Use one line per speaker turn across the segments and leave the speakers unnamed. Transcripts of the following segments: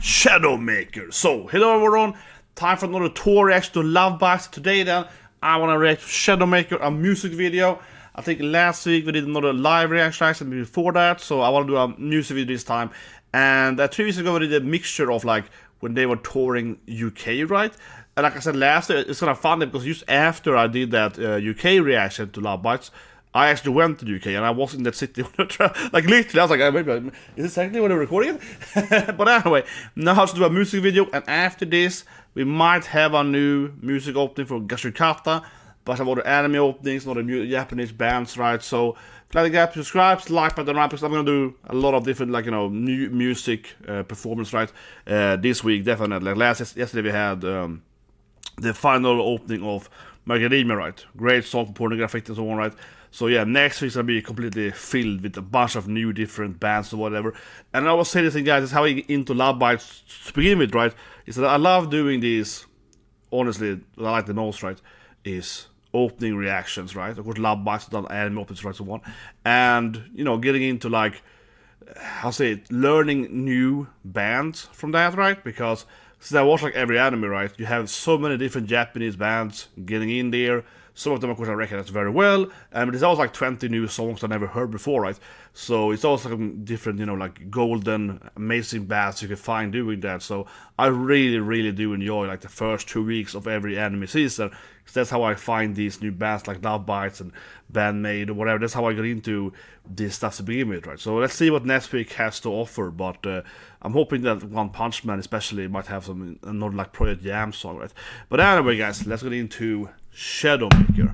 Shadowmaker. So, hello everyone, time for another tour reaction to Lovebites. Today then, I want to react to Shadowmaker, a music video. I think last week we did another live reaction before that, so I want to do a music video this time. And 3 weeks ago we did a mixture of like when they were touring UK, right? And like I said last week, it's kind of funny because just after I did that UK reaction to Lovebites, I actually went to the UK and I was in that city. Like literally, I was like, maybe, is this actually when they're recording it? But anyway, now how to do a music video, and after this, we might have a new music opening for Gashukata, but some other anime openings, other Japanese bands, right? So, glad you subscribe, like button, right? Because I'm gonna do a lot of different, like, you know, new music performance, right? This week, definitely. Like yesterday we had the final opening of Margarima, right? Great song for Porno, Graffitti and so on, right? So yeah, next week's gonna be completely filled with a bunch of new different bands or whatever. And I was saying this thing, guys, is how I get into Lovebites to begin with, right? Is that I love doing these, honestly, what I like the most, right? Is opening reactions, right? Of course, Lovebites, done anime openings, right, so on. And, you know, getting into like, how say it, learning new bands from that, right? Because since I watch like every anime, right, you have so many different Japanese bands getting in there. Some of them, of course, I recognize very well, and there's always like 20 new songs I never heard before, right? So it's always like different, you know, like golden, amazing bands you can find doing that. So I really, really do enjoy like the first 2 weeks of every anime season, because that's how I find these new bands like Lovebites and Bandmade or whatever. That's how I get into this stuff to begin with, right? So let's see what next week has to offer, but I'm hoping that One Punch Man especially might have some another like Project Jam song, right? But anyway, guys, let's get into Shadowmaker.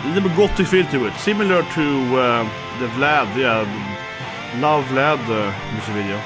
A little bit gothic feel to it, similar to the Vlad, Love Vlad music video.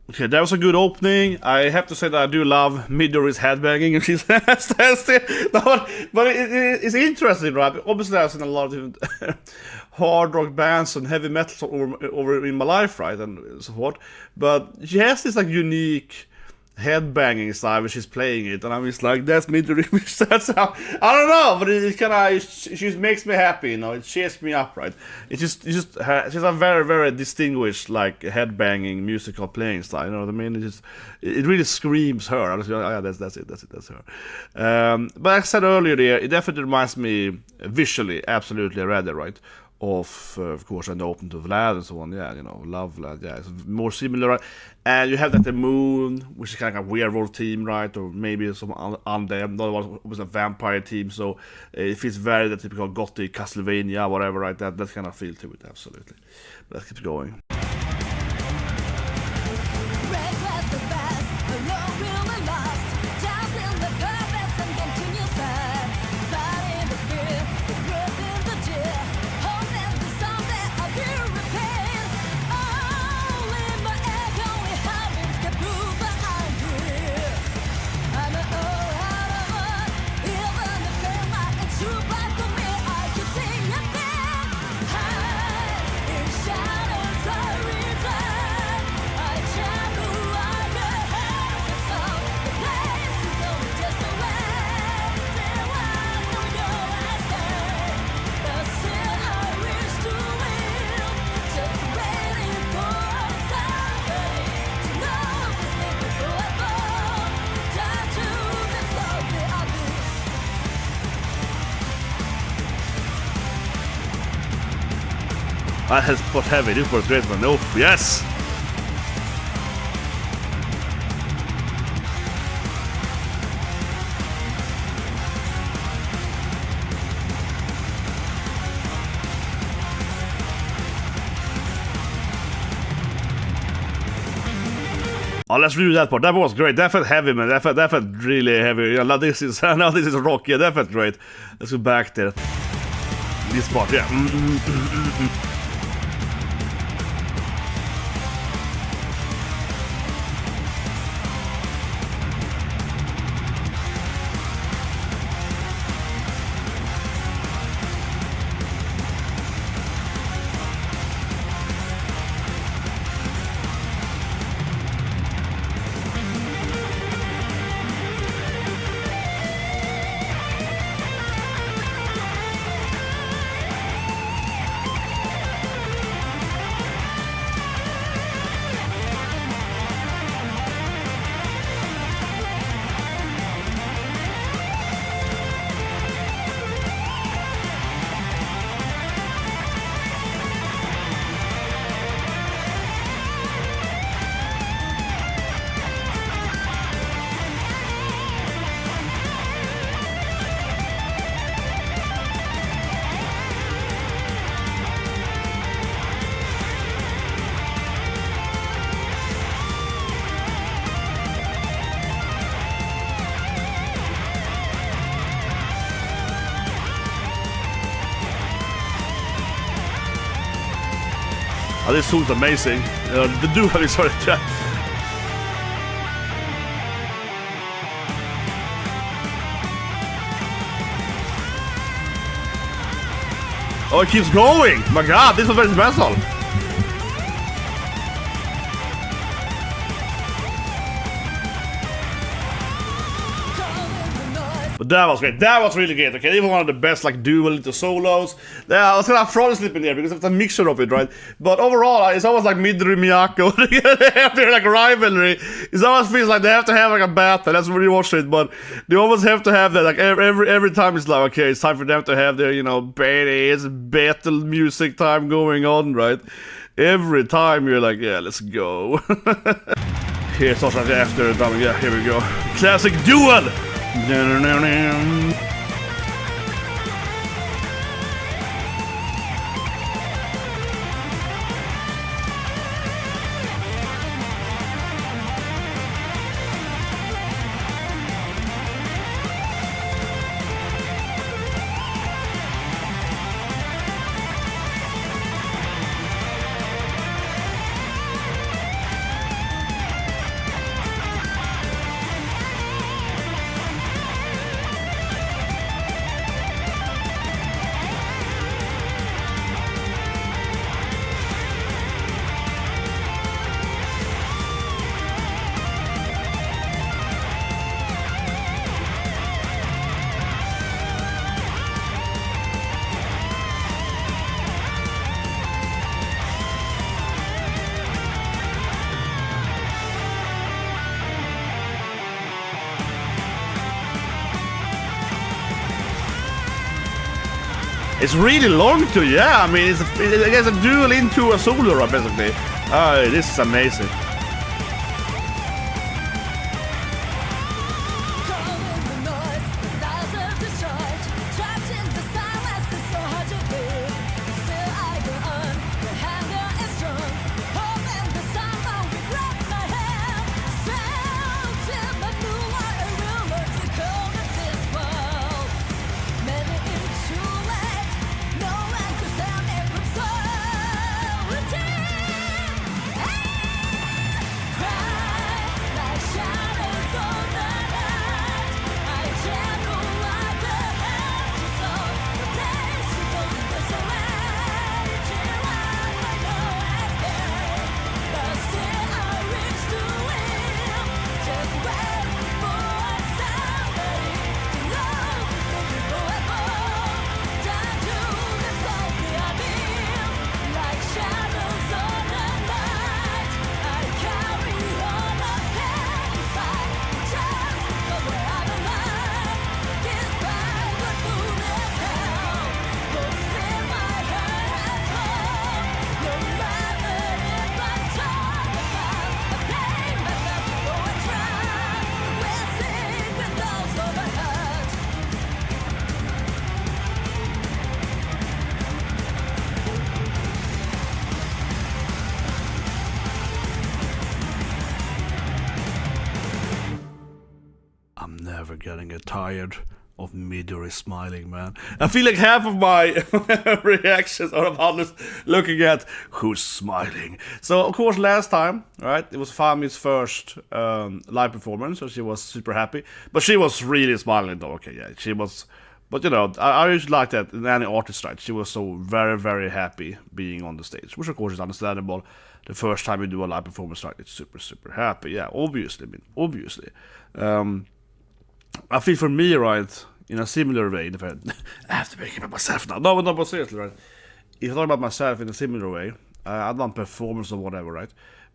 Okay, that was a good opening. I have to say that I do love Midori's headbanging, and she's nasty. But it's interesting, right? Obviously, I've seen a lot of different hard rock bands and heavy metal over in my life, right, and so forth. But she has this like unique headbanging style when she's playing it, and I'm just like, that's Midori. That's how, I don't know, but it kind of, she just makes me happy, you know. It cheers me up, right? She's a very, very distinguished like headbanging musical playing style. You know what I mean? It really screams her. I was like, oh, yeah, that's her. But like I said earlier, there, it definitely reminds me visually, absolutely rather, right? Of course, and open to Vlad and so on. Yeah, you know, love Vlad. Yeah, it's more similar, right? And you have like the moon, which is kind of a werewolf team, right? Or maybe some undead. Another one was a vampire team. So it feels very the typical gothic Castlevania, whatever, right? That kind of feel to it, absolutely. But let's keep going.
Shadows
I had spot heavy. This was great, man. Oh, yes! Oh, let's redo that part. That was great. That felt heavy, man. That felt really heavy. Yeah, now this is rock. Yeah, that felt great. Let's go back there. This part, yeah. Oh, this suit's amazing. The DUEL is sorry. Oh, it keeps going! My god, this was very special! But that was great. That was really great. Okay, even one of the best like dual into solos. Yeah, I was gonna have front slip in there because it's a mixture of it, right? But overall, it's almost like Midori Miyako. They have their like rivalry. It almost feels like they have to have like a battle. That's when you watch it, but they almost have to have that. Like every time it's like, okay, it's time for them to have their, you know, badass battle music time going on, right? Every time you're like, yeah, let's go. Here it starts right after the drumming. Yeah, here we go. Classic duel. It's really long too, yeah. I mean, it's a duel into a solo, basically. This is amazing. I'm never gonna get tired of Midori smiling, man. I feel like half of my reactions are about just looking at who's smiling. So, of course, last time, right, it was Fami's first live performance, so she was super happy. But she was really smiling, though. Okay, yeah, she was. But, you know, I usually like that in any artist, right? She was so very, very happy being on the stage, which, of course, is understandable. The first time you do a live performance, right, it's super, super happy. Yeah, obviously, obviously. I feel for me, right, in a similar way, if I have to make it about myself now. No, but seriously, right? If I talk about myself in a similar way, I've done performance or whatever, right?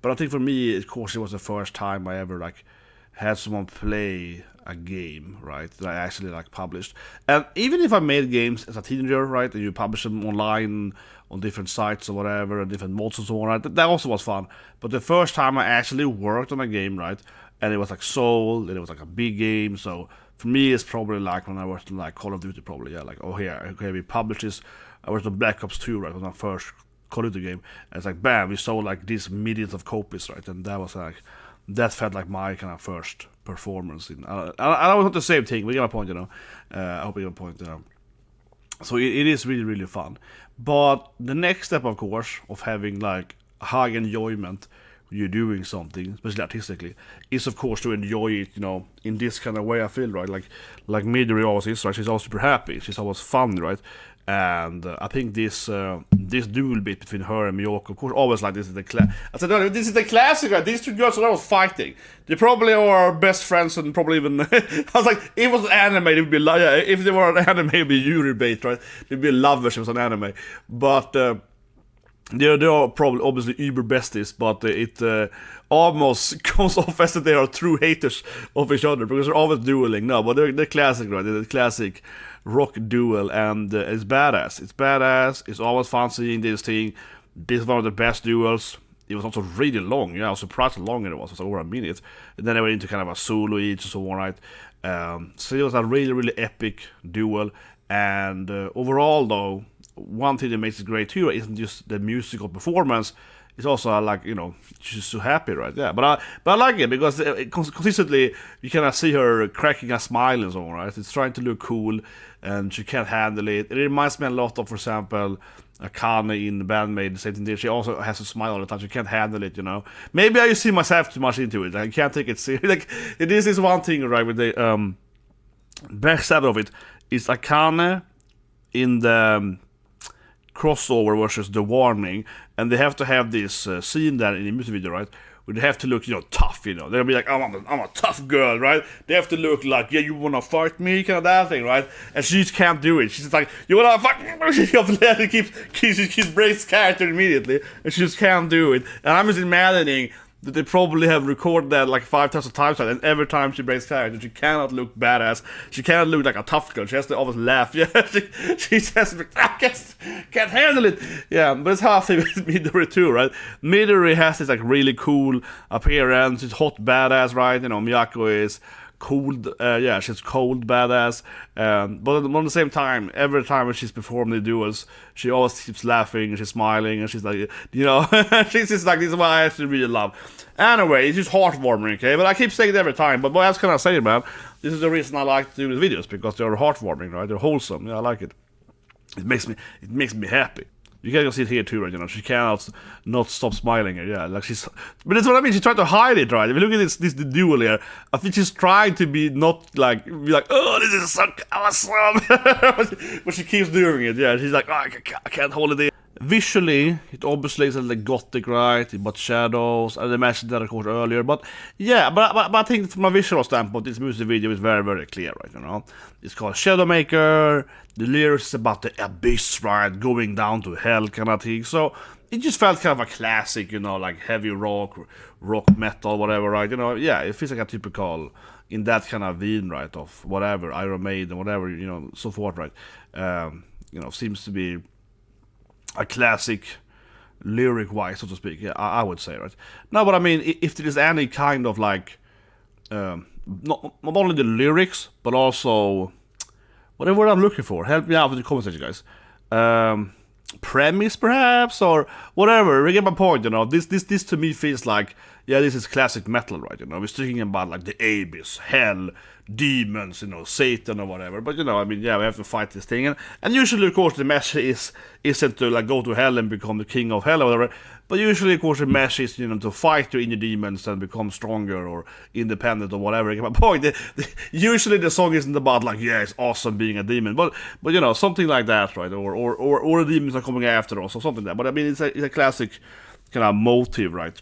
But I think for me, of course, it was the first time I ever, like, had someone play a game, right, that I actually, like, published. And even if I made games as a teenager, right, and you publish them online on different sites or whatever, and different mods and so on, right, that also was fun. But the first time I actually worked on a game, right, and it was like sold, and it was like a big game, so for me it's probably like when I worked on like Call of Duty, probably, yeah, like, oh here, okay, we published this, I worked on Black Ops 2, right, was my first Call of Duty game, and it's like, bam, we sold like these millions of copies, right, and that was like, that felt like my kind of first performance in, I was not the same thing, we get my point, you know, I hope you get my point, you know. So it is really, really fun, but the next step, of course, of having like high enjoyment you're doing something, especially artistically, is of course to enjoy it, you know, in this kind of way. I feel, right, like Midori always is, right? She's always super happy, she's always fun, right? And I think this duel bit between her and Miyako, of course, always like, this is the this is the classic, right? These two girls are always fighting. They probably are best friends, and probably even I was like, if it was an anime, it would be like, yeah, if they were an anime, it would be Yuri bait, right? It'd be a love version of an anime, but they are probably obviously uber besties, but it almost comes off as that they are true haters of each other, because they're always dueling. No, but they're classic, right? They're the classic rock duel, and it's badass. It's badass. It's always fun seeing this thing. This is one of the best duels. It was also really long. Yeah, I was surprised how long it was. It was over a minute. And then they went into kind of a solo each and so on, right? So it was a really, really epic duel. And overall, though, one thing that makes it great too isn't just the musical performance. It's also like, you know, she's so happy, right? Yeah, but I like it because consistently you kind of see her cracking a smile and so on, right? It's trying to look cool, and she can't handle it. It reminds me a lot of, for example, Akane in Bandmaid, the same thing there. She also has a smile all the time. She can't handle it, you know. Maybe I see myself too much into it. I can't take it seriously. Like, this is one thing, right? With the best of it is Akane in the crossover versus The Warning, and they have to have this scene there in the music video, right, where they have to look, you know, tough, you know, they'll be like, I'm a tough girl, right? They have to look like, yeah, you wanna fight me, kind of that thing, right? And she just can't do it. She's just like, you wanna fight me? She keeps breaks character immediately, and she just can't do it. And I'm just imagining that they probably have recorded that like 5,000 times, and every time she breaks character, she cannot look badass. She cannot look like a tough girl. She has to always laugh. Yeah, she says, I can't handle it. Yeah, but it's how I feel with Midori too, right? Midori has this like really cool appearance. She's hot badass, right? You know, Miyako is cold, yeah, she's cold badass, but at the same time, every time when she's performing the duels, she always keeps laughing, and she's smiling, and she's like, you know, she's just like, this is what I actually really love. Anyway, it's just heartwarming, okay? But I keep saying it every time, but what else can I say, man? This is the reason I like to do the videos, because they're heartwarming, right? They're wholesome. Yeah, I like it. It makes me happy. You can see it here too, right? You know, she cannot not stop smiling here. Yeah, like she's. But that's what I mean. She's trying to hide it, right? If you look at this duel here, I think she's trying to be not like, oh, this is so awesome, but she keeps doing it. Yeah, she's like, oh, I can't hold it in. Visually, it obviously is a little gothic, right? But shadows, and I mentioned that of course earlier. But yeah, but I think from a visual standpoint, this music video is very, very clear, right? You know, it's called Shadowmaker. The lyrics is about the abyss, right? Going down to hell, kind of thing. So it just felt kind of a classic, you know, like heavy rock metal, whatever, right? You know, yeah, it feels like a typical in that kind of vein, right? Of whatever, Iron Maiden, whatever, you know, so forth, right? You know, seems to be a classic lyric-wise, so to speak. Yeah, I would say, right? No, but I mean, if there is any kind of like, not only the lyrics, but also whatever I'm looking for. Help me out with the comment section, guys. Premise, perhaps, or whatever. You get my point, you know. This to me feels like yeah, this is classic metal, right? You know, we're speaking about like the abyss, hell, demons, you know, Satan or whatever. But you know, I mean, yeah, we have to fight this thing, and usually, of course, the message isn't to like go to hell and become the king of hell or whatever. But usually, of course, the message is, you know, to fight your inner demons and become stronger or independent or whatever. My point, usually the song isn't about like, yeah, it's awesome being a demon, but you know, something like that, right? Or the demons are coming after us or something like that. But I mean, it's a classic kind of motive, right?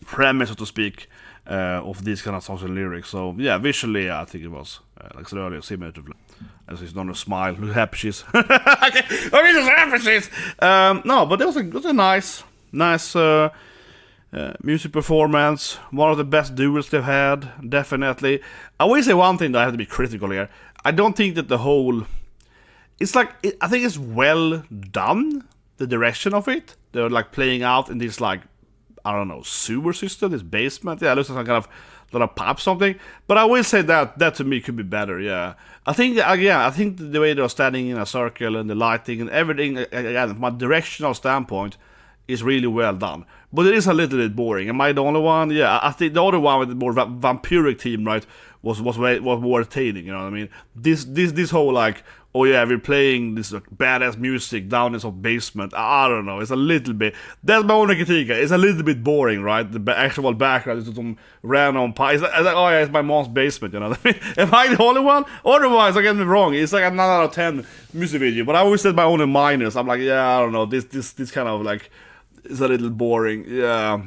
Premise, so to speak, of these kind of songs and lyrics. So yeah, visually, I think it was like I said earlier, similar to. As he's not a smile, look happy she's. Okay, oh, he's happy she's. No, but it was a nice music performance. One of the best duels they've had, definitely. I will say one thing that I have to be critical here. I don't think that the whole. It's like I think it's well done. The direction of it, they're like playing out in this like, I don't know, sewer system, this basement. Yeah, it looks like some kind of little pop something. But I will say that to me could be better. Yeah, I think the way they're standing in a circle and the lighting and everything, again, from a directional standpoint, is really well done. But it is a little bit boring. Am I the only one? Yeah, I think the other one with the more vampiric theme, right, was more entertaining. You know what I mean? This whole like, oh yeah, we're playing this like, badass music down in some basement. I don't know. It's a little bit. That's my only critique. It's a little bit boring, right? The actual background is some random pie. It's like, oh yeah, it's my mom's basement. You know what I mean? Am I the only one? Otherwise, don't get me wrong. It's like a 9 out of 10 music video. But I always said my only minus. I'm like, yeah, I don't know. This kind of like is a little boring. Yeah.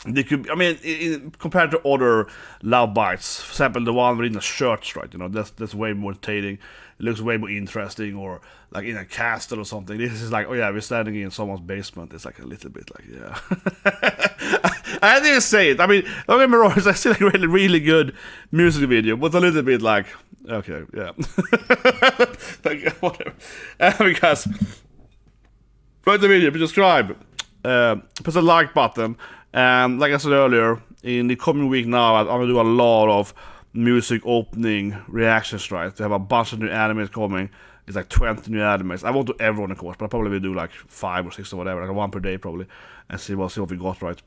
They could, I mean, compared to other Lovebites, for example, the one within the church, right? You know, that's way more entertaining. It looks way more interesting, or like in a castle or something. This is like, oh yeah, we're standing in someone's basement. It's like a little bit like, yeah. I didn't say it. I mean, don't get me wrong, it's still a really, really good music video, but a little bit like, okay, yeah. Like, whatever. Because, like the video, subscribe, press the like button. And like I said earlier, in the coming week now, I'm going to do a lot of music opening reactions, right? They have a bunch of new animes coming. It's like 20 new animes. I won't do everyone, of course, but I probably will do like 5 or 6 or whatever, like one per day probably, and see what we got, right?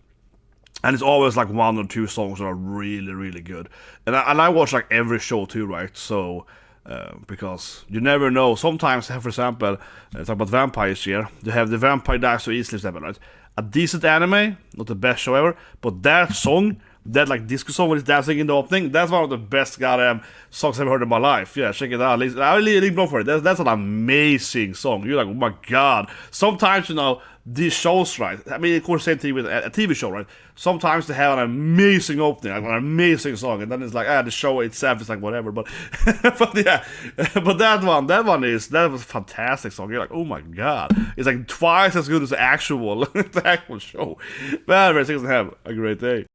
And it's always like 1 or 2 songs that are really, really good. And I watch like every show too, right? So, because you never know. Sometimes, for example, talk about vampires here, they have the Vampire Dies So Easily seven, right? A decent anime, not the best show ever, but that song, that like disco song when it's dancing in the opening, that's one of the best goddamn songs I've heard in my life. Yeah, check it out. I really go for it. That's an amazing song. You're like, oh my god. Sometimes, you know, these shows, right? I mean, of course, same thing with a TV show, right? Sometimes they have an amazing opening, like an amazing song, and then it's like, the show itself is like whatever. But, but yeah, but that was a fantastic song. You're like, oh my god, it's like twice as good as the actual show. But anyways, have a great day.